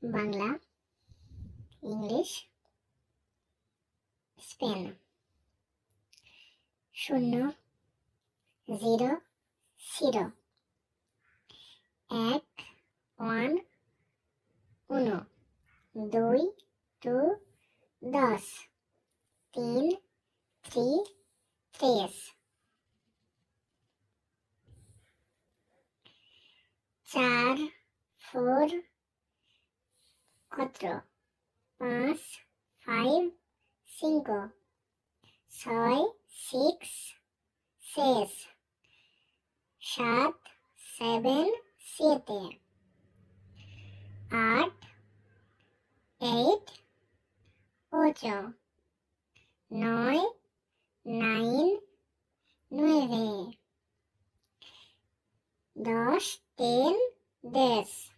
Bangla, English, Spain. 0 0 0 1 1 1 2 2 10 3 3 3 4 4 4 5 5 5 6 6 6 7 7 7 8 8 8 9 9 9 10 10 10